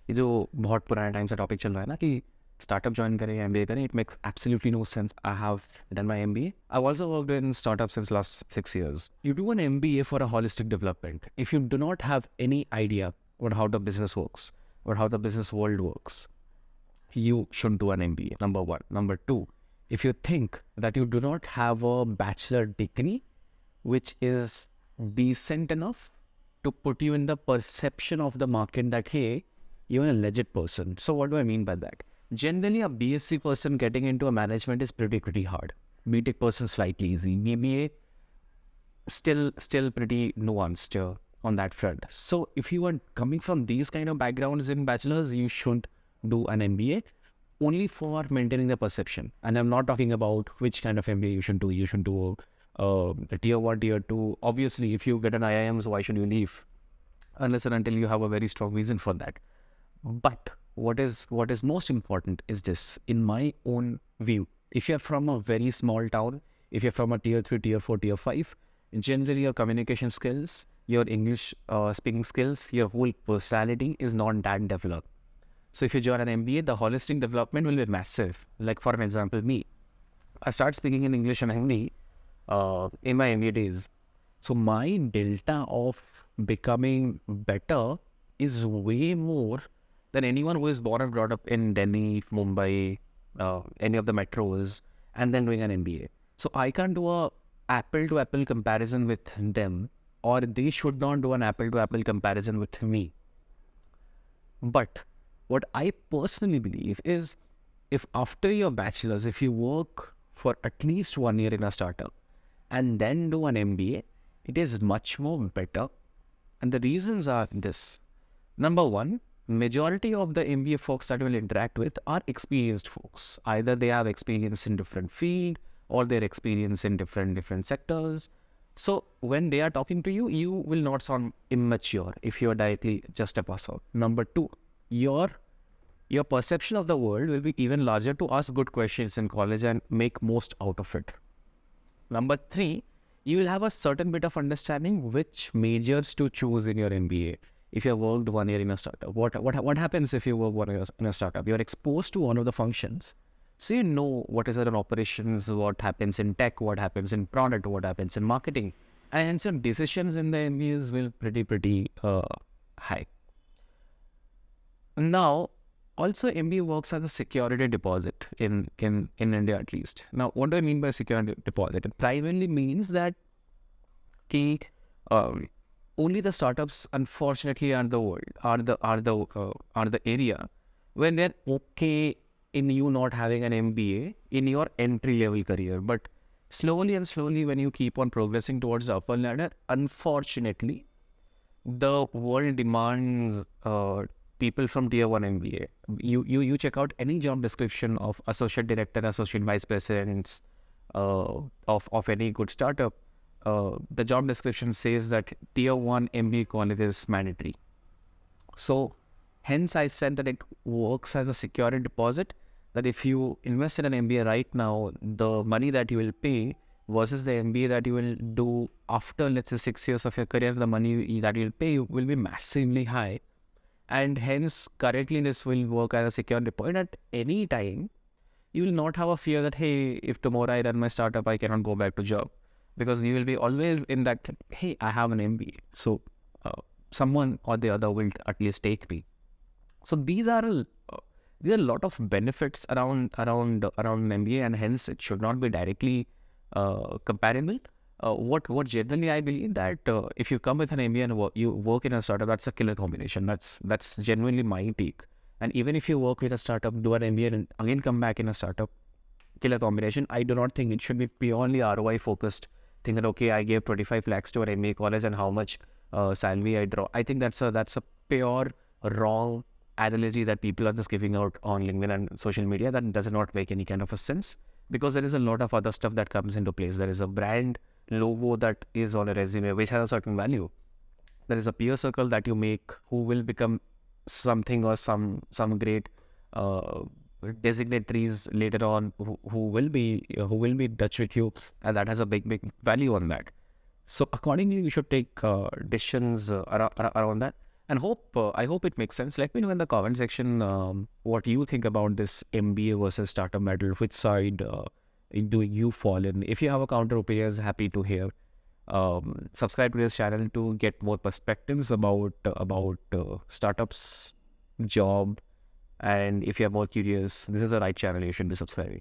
ये जो बहुत पुराने टाइम से टॉपिक चल रहा है ना कि स्टार्टअप ज्वाइन करें MBA करें, it makes absolutely no sense. I have done my MBA. I've also worked in startups since last 6 years. You do an MBA for a holistic development. If you do not have any idea about how the business works or how the business world works, you should do an MBA, number one. Number two, if you think that you do not have a bachelor degree which is decent enough to put you in the perception of the market that, hey, you're a legit person. So what do I mean by that? Generally, a BSc person getting into a management is pretty hard. BTech person slightly easy. MBA still pretty nuanced on that front. So if you are coming from these kind of backgrounds in bachelors, you should do an MBA only for maintaining the perception. And I'm not talking about which kind of MBA you should do. You should do a tier 1, tier 2. Obviously, if you get an IIM, why should you leave? Unless and until you have a very strong reason for that. But what is most important is this, in my own view. If you're from a very small town, if you're from a tier 3, tier 4, tier 5, generally your communication skills, your English speaking skills, your whole personality is not that developed. So if you join an MBA, the holistic development will be massive. Like for an example, me, I start speaking in English and Hindi in my MBA days. So my delta of becoming better is way more than anyone who is born and brought up in Delhi, Mumbai, any of the metros, and then doing an MBA. So I can't do a apple to apple comparison with them, or they should not do an apple to apple comparison with me. But what I personally believe is, if after your bachelor's, if you work for at least 1 year in a startup and then do an MBA, it is much more better. And the reasons are this. Number one, majority of the MBA folks that will interact with are experienced folks. Either they have experience in different field or their experience in different sectors. So when they are talking to you, you will not sound immature if you are directly just a pass out. Number two, your perception of the world will be even larger to ask good questions in college and make most out of it. Number three, you will have a certain bit of understanding which majors to choose in your MBA. If you have worked 1 year in a startup, what happens if you work 1 year in a startup? You're exposed to one of the functions. So you know what is in operations, what happens in tech, what happens in product, what happens in marketing. And some decisions in the MBAs will pretty high. Now, also MBA works as a security deposit in India at least. Now, what do I mean by security deposit? It primarily means that only the startups, unfortunately, are the area where they're okay in you not having an MBA in your entry level career. But slowly, when you keep on progressing towards the upper ladder, unfortunately, the world demands people from tier 1 MBA. You check out any job description of associate director, associate vice presidents of any good startup. The job description says that tier 1 MBA college is mandatory. So hence I said that it works as a security deposit, that if you invest in an MBA right now, the money that you will pay versus the MBA that you will do after, let's say, 6 years of your career, the money that you'll pay will be massively high. And hence, currently this will work as a security deposit. At any time, you will not have a fear that, hey, if tomorrow I run my startup, I cannot go back to job. Because you will be always in that, hey, I have an MBA. So someone or the other will at least take me. So these are a lot of benefits around MBA, and hence it should not be directly comparable. What generally I believe that if you come with an MBA and you work in a startup, that's a killer combination. That's genuinely my take. And even if you work with a startup, do an MBA and again come back in a startup, killer combination. I do not think it should be purely ROI focused. Think that, okay, I gave 25 lakhs to an MBA college and how much salary I draw. I think that's a pure wrong analogy that people are just giving out on LinkedIn and social media. That does not make any kind of a sense, because there is a lot of other stuff that comes into place. There is a brand logo that is on a resume which has a certain value. There is a peer circle that you make who will become something or some great designatories later on who will be in touch with you, and that has a big value on that. So accordingly, you should take decisions around that. And I hope it makes sense. Let me know in the comment section what you think about this MBA versus startup battle. Which side do you fall in? If you have a counter opinions, happy to hear. Subscribe to this channel to get more perspectives about startups, job, and if you are more curious, this is the right channel you should be subscribing.